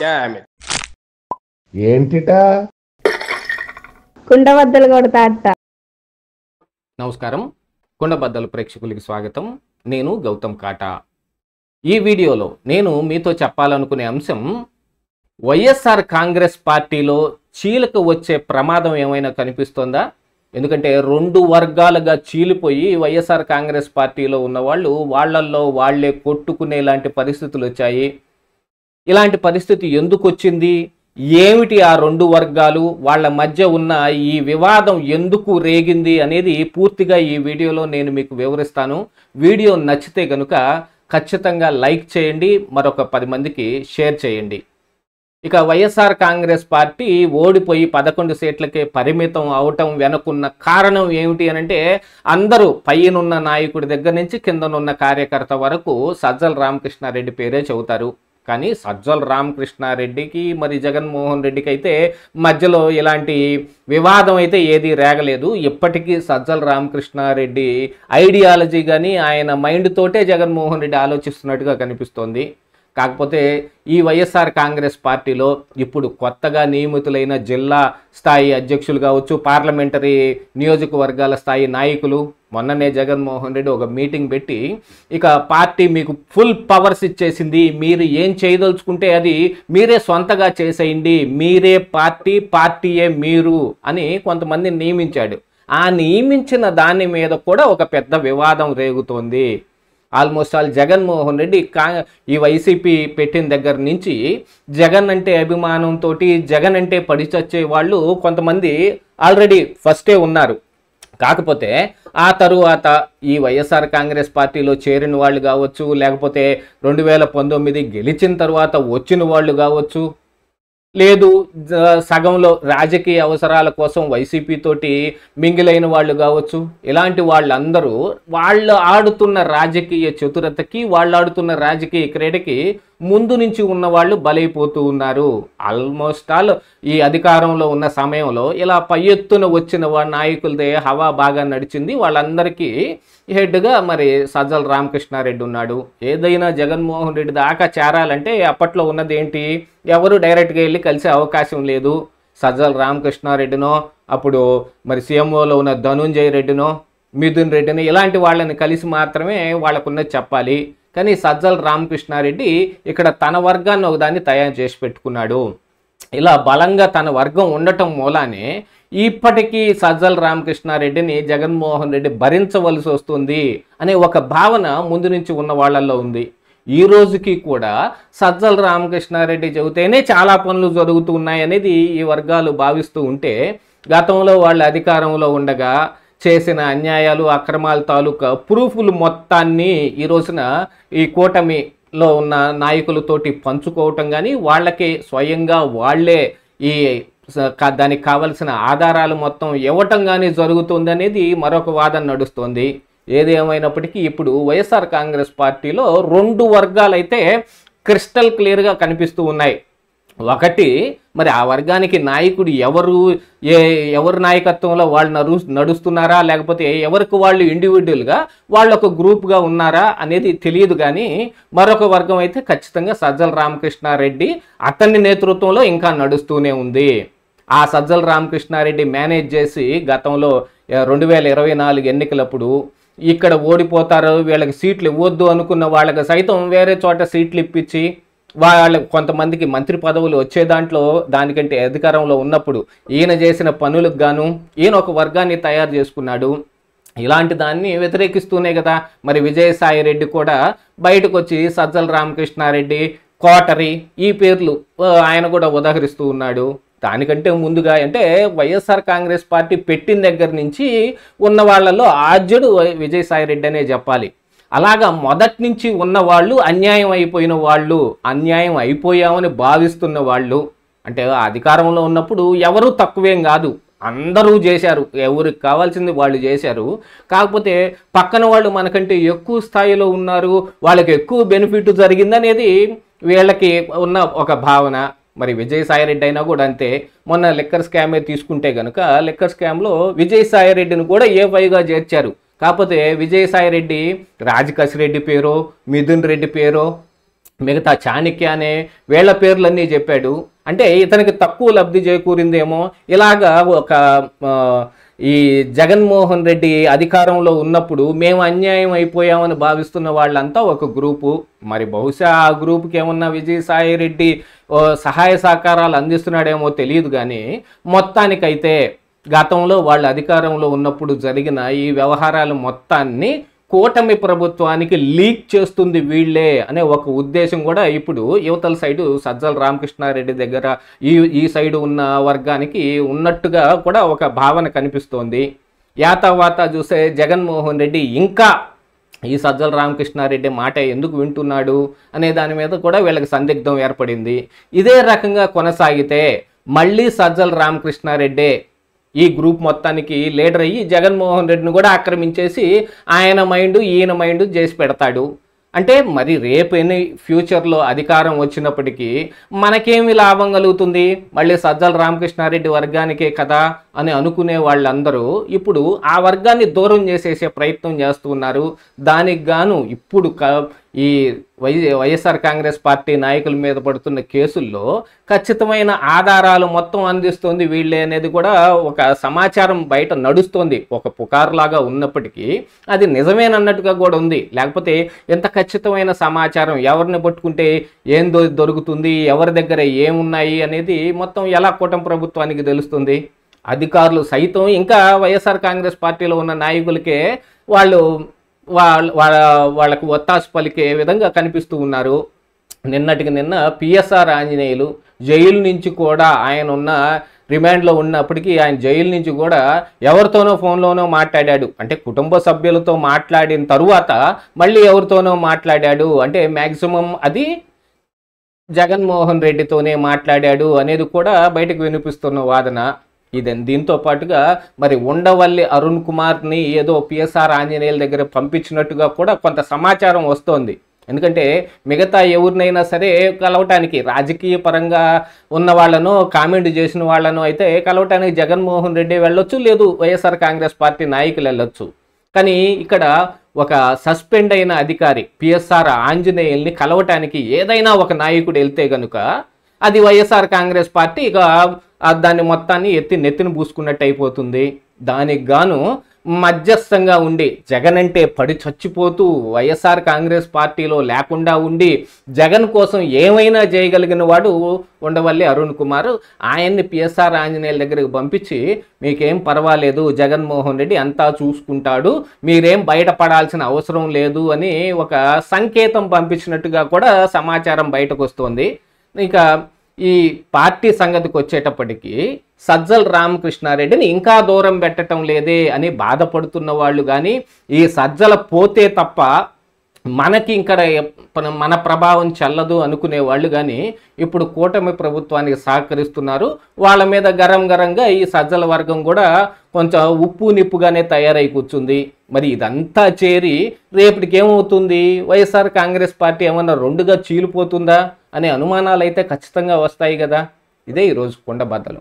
Damn it. ఏంటిటా కుండబద్దలు కొడతా అత్త. నమస్కారం, కుండబద్దలు ప్రేక్షకులకి స్వాగతం. నేను గౌతమ్ కాటా. ఈ వీడియోలో నేను మీతో చెప్పాలనుకునే అంశం, వైఎస్ఆర్ కాంగ్రెస్ పార్టీలో చీలిక వచ్చే ప్రమాదం ఏమైనా కనిపిస్తోందా? ఎందుకంటే రెండు వర్గాలుగా చీలిపోయి వైఎస్ఆర్ కాంగ్రెస్ పార్టీలో ఉన్నవాళ్ళు వాళ్ళల్లో వాళ్లే కొట్టుకునేలాంటి పరిస్థితులు వచ్చాయి. ఇలాంటి పరిస్థితి ఎందుకు వచ్చింది, ఏమిటి ఆ రెండు వర్గాలు, వాళ్ళ మధ్య ఉన్న ఈ వివాదం ఎందుకు రేగింది అనేది పూర్తిగా ఈ వీడియోలో నేను మీకు వివరిస్తాను. వీడియో నచ్చితే కనుక ఖచ్చితంగా లైక్ చేయండి, మరొక 10 మందికి షేర్ చేయండి. ఇక వైఎస్ఆర్ కాంగ్రెస్ పార్టీ ఓడిపోయి 11 సీట్లకే పరిమితం అవటం వెనుకున్న కారణం ఏమిటి అనంటే, అందరూ పైనున్న నాయకుడి దగ్గర నుంచి కిందనున్న కార్యకర్త వరకు సజ్జల రామకృష్ణారెడ్డి పేరే చెబుతారు. కానీ సజ్జల రామకృష్ణారెడ్డికి మరి జగన్మోహన్ రెడ్డికి అయితే మధ్యలో ఇలాంటి వివాదం అయితే ఏది రేగలేదు. ఇప్పటికీ సజ్జల రామకృష్ణారెడ్డి ఐడియాలజీ కానీ ఆయన మైండ్ తోటే జగన్మోహన్ రెడ్డి ఆలోచిస్తున్నట్టుగా కనిపిస్తోంది. కాకపోతే ఈ వైఎస్ఆర్ కాంగ్రెస్ పార్టీలో ఇప్పుడు కొత్తగా నియమితులైన జిల్లా స్థాయి అధ్యక్షులు కావచ్చు, పార్లమెంటరీ నియోజకవర్గాల స్థాయి నాయకులు, మొన్ననే జగన్మోహన్ రెడ్డి ఒక మీటింగ్ పెట్టి ఇక పార్టీ మీకు ఫుల్ పవర్స్ ఇచ్చేసింది, మీరు ఏం చేయదలుచుకుంటే అది మీరే సొంతగా చేసేయండి, మీరే పార్టీ, పార్టీయే మీరు అని కొంతమందిని నియమించాడు. ఆ నియమించిన దాని మీద కూడా ఒక పెద్ద వివాదం రేగుతోంది. ఆల్మోస్ట్ ఆల్ జగన్మోహన్ రెడ్డి ఈ వైసీపీ పెట్టిన దగ్గర నుంచి జగన్ అంటే అభిమానంతో, జగన్ అంటే పడిచచ్చే వాళ్ళు కొంతమంది ఆల్రెడీ ఫస్టే ఉన్నారు. కాకపోతే ఆ తరువాత ఈ వైఎస్ఆర్ కాంగ్రెస్ పార్టీలో చేరిన వాళ్ళు కావచ్చు, లేకపోతే 2019 గెలిచిన తర్వాత వచ్చిన వాళ్ళు కావచ్చు, లేదు సగంలో రాజకీయ అవసరాల కోసం వైసీపీ తోటి మింగిలైన వాళ్ళు కావచ్చు, ఇలాంటి వాళ్ళందరూ వాళ్ళు ఆడుతున్న రాజకీయ చతురతకి, వాళ్ళు ఆడుతున్న రాజకీయ క్రీడకి ముందు నుంచి ఉన్న వాళ్ళు బలైపోతూ ఉన్నారు. ఆల్మోస్ట్ ఆల్ ఈ అధికారంలో ఉన్న సమయంలో ఇలా పై ఎత్తున వచ్చిన నాయకులదే హవా బాగా నడిచింది. వాళ్ళందరికీ హెడ్గా మరి సజ్జల రామకృష్ణారెడ్డి ఉన్నాడు. ఏదైనా జగన్మోహన్ రెడ్డి దాకా చేరాలంటే అప్పట్లో ఉన్నది ఏంటి, ఎవరు డైరెక్ట్గా వెళ్ళి కలిసే అవకాశం లేదు. సజ్జల రామకృష్ణారెడ్డినో, అప్పుడు మరి సీఎంఓలో ఉన్న ధనుంజయ రెడ్డినో, మిథున్ రెడ్డినో, ఇలాంటి వాళ్ళని కలిసి మాత్రమే వాళ్ళకున్నది చెప్పాలి. కానీ సజ్జల రామకృష్ణారెడ్డి ఇక్కడ తన వర్గాన్ని ఒకదాన్ని తయారు చేసి పెట్టుకున్నాడు. ఇలా బలంగా తన వర్గం ఉండటం మూలానే ఇప్పటికీ సజ్జల రామకృష్ణారెడ్డిని జగన్మోహన్ రెడ్డి భరించవలసి వస్తుంది అనే ఒక భావన ముందు నుంచి ఉన్న వాళ్ళల్లో ఉంది. ఈ రోజుకి కూడా సజ్జల రామకృష్ణారెడ్డి చెబితేనే చాలా పనులు జరుగుతూ ఉన్నాయనేది ఈ వర్గాలు భావిస్తూ ఉంటే, గతంలో వాళ్ళు అధికారంలో ఉండగా చేసిన అన్యాయాలు, అక్రమాల తాలూకా ప్రూఫ్లు మొత్తాన్ని ఈ రోజున ఈ కూటమిలో ఉన్న నాయకులతోటి పంచుకోవటం కానీ, వాళ్ళకి స్వయంగా వాళ్లే ఈ దానికి కావలసిన ఆధారాలు మొత్తం ఇవ్వటం కానీ జరుగుతుంది అనేది మరొక వాదన నడుస్తోంది. ఏది ఏమైనప్పటికీ ఇప్పుడు వైఎస్ఆర్ కాంగ్రెస్ పార్టీలో రెండు వర్గాలైతే క్రిస్టల్ క్లియర్గా కనిపిస్తూ ఉన్నాయి. ఒకటి, మరి ఆ వర్గానికి నాయకుడు ఎవరు నాయకత్వంలో వాళ్ళు నడుస్తున్నారా, లేకపోతే ఎవరికి వాళ్ళు ఇండివిజువల్గా వాళ్ళు ఒక గ్రూప్గా ఉన్నారా అనేది తెలియదు. కానీ మరొక వర్గం అయితే ఖచ్చితంగా సజ్జల రామకృష్ణారెడ్డి అతని నేతృత్వంలో ఇంకా నడుస్తూనే ఉంది. ఆ సజ్జల రామకృష్ణారెడ్డి మేనేజ్ చేసి గతంలో 2024 ఎన్నికలప్పుడు ఇక్కడ ఓడిపోతారు, వీళ్ళకి సీట్లు ఇవ్వద్దు అనుకున్న వాళ్ళకి సైతం వేరే చోట సీట్లు ఇప్పించి వాళ్ళ కొంతమందికి మంత్రి పదవులు వచ్చే దాంట్లో దానికంటే అధికారంలో ఉన్నప్పుడు ఈయన చేసిన పనులకు గాను ఈయన ఒక వర్గాన్ని తయారు చేసుకున్నాడు. ఇలాంటి దాన్ని వ్యతిరేకిస్తూనే కదా మరి విజయసాయి రెడ్డి కూడా బయటకు వచ్చి సజ్జల రామకృష్ణారెడ్డి, కోటరి ఈ పేర్లు ఆయన కూడా ఉదహరిస్తూ ఉన్నాడు. దానికంటే ముందుగా అంటే వైఎస్ఆర్ కాంగ్రెస్ పార్టీ పెట్టిన దగ్గర నుంచి ఉన్న వాళ్ళలో ఆద్యుడు విజయసాయి రెడ్డి అనే చెప్పాలి. అలాగా మొదటి నుంచి ఉన్నవాళ్ళు అన్యాయం అయిపోయిన వాళ్ళు, అన్యాయం అయిపోయామని భావిస్తున్న వాళ్ళు, అంటే అధికారంలో ఉన్నప్పుడు ఎవరు తక్కువేం కాదు, అందరూ చేశారు, ఎవరికి కావాల్సింది వాళ్ళు చేశారు. కాకపోతే పక్కన వాళ్ళు మనకంటే ఎక్కువ స్థాయిలో ఉన్నారు, వాళ్ళకి ఎక్కువ బెనిఫిట్ జరిగిందనేది వీళ్ళకి ఉన్న ఒక భావన. మరి విజయసాయి రెడ్డి అయినా కూడా అంతే. మొన్న లిక్కర్ స్కామే తీసుకుంటే కనుక లిక్కర్ స్కామ్లో విజయసాయి రెడ్డిని కూడా A5గా చేర్చారు. కాకపోతే విజయసాయి రెడ్డి రాజకశిరెడ్డి పేరో, మిథున్ రెడ్డి పేరో, మిగతా చాణక్య అనే వీళ్ళ పేర్లన్నీ చెప్పాడు. అంటే ఇతనికి తక్కువ లబ్ధి చేకూరిందేమో. ఇలాగా ఒక ఈ జగన్మోహన్ రెడ్డి అధికారంలో ఉన్నప్పుడు మేము అన్యాయం అయిపోయామని భావిస్తున్న వాళ్ళంతా ఒక గ్రూపు. మరి బహుశా ఆ గ్రూప్కి ఏమన్నా విజయసాయి రెడ్డి సహాయ సహకారాలు అందిస్తున్నాడేమో తెలియదు. కానీ మొత్తానికైతే గతంలో వాళ్ళు అధికారంలో ఉన్నప్పుడు జరిగిన ఈ వ్యవహారాలు మొత్తాన్ని కూటమి ప్రభుత్వానికి లీక్ చేస్తుంది వీళ్ళే అనే ఒక ఉద్దేశం కూడా ఇప్పుడు యువతల సైడు సజ్జల రామకృష్ణారెడ్డి దగ్గర ఈ సైడు ఉన్న వర్గానికి ఉన్నట్టుగా కూడా ఒక భావన కనిపిస్తోంది. యాతావాత చూసే జగన్మోహన్ రెడ్డి ఇంకా ఈ సజ్జల రామకృష్ణారెడ్డి మాట ఎందుకు వింటున్నాడు అనే దాని మీద కూడా వీళ్ళకి సందిగ్ధం ఏర్పడింది. ఇదే రకంగా కొనసాగితే మళ్ళీ సజ్జల రామకృష్ణారెడ్డి ఈ గ్రూప్ మొత్తానికి లీడర్ అయ్యి జగన్మోహన్ రెడ్డిని కూడా ఆక్రమించేసి ఆయన మైండ్ ఈయన మైండ్ చేసి పెడతాడు. అంటే మరి రేపు ఫ్యూచర్లో అధికారం వచ్చినప్పటికీ మనకేమి లాభం కలుగుతుంది? మళ్ళీ సజ్జల రామకృష్ణారెడ్డి వర్గానికే కదా అని అనుకునే వాళ్ళందరూ ఇప్పుడు ఆ వర్గాన్ని దూరం చేసేసే ప్రయత్నం చేస్తున్నారు. దానికి గాను ఇప్పుడు ఈ వైఎస్ఆర్ కాంగ్రెస్ పార్టీ నాయకుల మీద పడుతున్న కేసుల్లో ఖచ్చితమైన ఆధారాలు మొత్తం అందిస్తుంది వీళ్ళే అనేది కూడా ఒక సమాచారం బయట నడుస్తోంది. ఒక పుకారులాగా ఉన్నప్పటికీ అది నిజమేనన్నట్టుగా కూడా ఉంది. లేకపోతే ఎంత ఖచ్చితమైన సమాచారం ఎవరిని పట్టుకుంటే ఏం దొరుకుతుంది, ఎవరి దగ్గర ఏమున్నాయి అనేది మొత్తం ఎలా కూటమి ప్రభుత్వానికి తెలుస్తుంది? అధికారులు సైతం ఇంకా వైఎస్ఆర్ కాంగ్రెస్ పార్టీలో ఉన్న నాయకులకే వాళ్ళకు ఒత్తాసు పలికే విధంగా కనిపిస్తూ ఉన్నారు. నిన్నటికి నిన్న పిఎస్ఆర్ ఆంజనేయులు జైలు నుంచి కూడా ఆయన ఉన్న రిమాండ్లో ఉన్నప్పటికీ ఆయన జైలు నుంచి కూడా ఎవరితోనో ఫోన్లోనో మాట్లాడాడు. అంటే కుటుంబ సభ్యులతో మాట్లాడిన తరువాత మళ్ళీ ఎవరితోనో మాట్లాడాడు. అంటే మ్యాక్సిమం అది జగన్మోహన్ రెడ్డితోనే మాట్లాడాడు అనేది కూడా బయటకు వినిపిస్తున్న వాదన. దీంతో పాటుగా మరి ఉండవల్లి అరుణ్ కుమార్ని ఏదో పిఎస్ఆర్ ఆంజనేయుల దగ్గర పంపించినట్టుగా కూడా కొంత సమాచారం వస్తోంది. ఎందుకంటే మిగతా ఎవరినైనా సరే కలవటానికి రాజకీయ పరంగా ఉన్న వాళ్ళను కామెంట్ చేసిన వాళ్ళను అయితే కలవటానికి జగన్మోహన్ రెడ్డి వెళ్ళొచ్చు, లేదు వైఎస్ఆర్ కాంగ్రెస్ పార్టీ నాయకులు వెళ్ళొచ్చు. కానీ ఇక్కడ ఒక సస్పెండ్ అయిన అధికారి పిఎస్ఆర్ ఆంజనేయుల్ని కలవటానికి ఏదైనా ఒక నాయకుడు వెళ్తే కనుక అది వైఎస్ఆర్ కాంగ్రెస్ పార్టీ ఇక దాన్ని మొత్తాన్ని నెత్తిని పూసుకున్నట్టు అయిపోతుంది. దానికి గాను మధ్యస్థంగా ఉండి జగన్ అంటే పడి చచ్చిపోతూ వైఎస్ఆర్ కాంగ్రెస్ పార్టీలో లేకుండా ఉండి జగన్ కోసం ఏమైనా చేయగలిగిన వాడు ఉండవల్లి అరుణ్ కుమార్. ఆయన్ని పిఎస్ఆర్ ఆంజనేయుల దగ్గరికి పంపించి మీకేం పర్వాలేదు, జగన్మోహన్ రెడ్డి అంతా చూసుకుంటాడు, మీరేం బయటపడాల్సిన అవసరం లేదు అని ఒక సంకేతం పంపించినట్టుగా కూడా సమాచారం బయటకు వస్తుంది. ఇక ఈ పార్టీ సంగతికి వచ్చేటప్పటికి సజ్జల రామకృష్ణారెడ్డిని ఇంకా దూరం పెట్టడం లేదే అని బాధపడుతున్న వాళ్ళు కానీ ఈ సజ్జల పోతే తప్ప మనకి ఇక్కడ మన ప్రభావం చెల్లదు అనుకునే వాళ్ళు కానీ ఇప్పుడు కూటమి ప్రభుత్వానికి సహకరిస్తున్నారు. వాళ్ళ మీద గరంగా ఈ సజ్జల వర్గం కూడా కొంచెం ఉప్పు నిప్పుగానే తయారై కూర్చుంది. మరి ఇదంతా చేరి రేపటికి ఏమవుతుంది? వైఎస్ఆర్ కాంగ్రెస్ పార్టీ ఏమన్నా రెండుగా చీలిపోతుందా అనే అనుమానాలు అయితే ఖచ్చితంగా వస్తాయి కదా. ఇదే ఈరోజు కుండబద్దలు.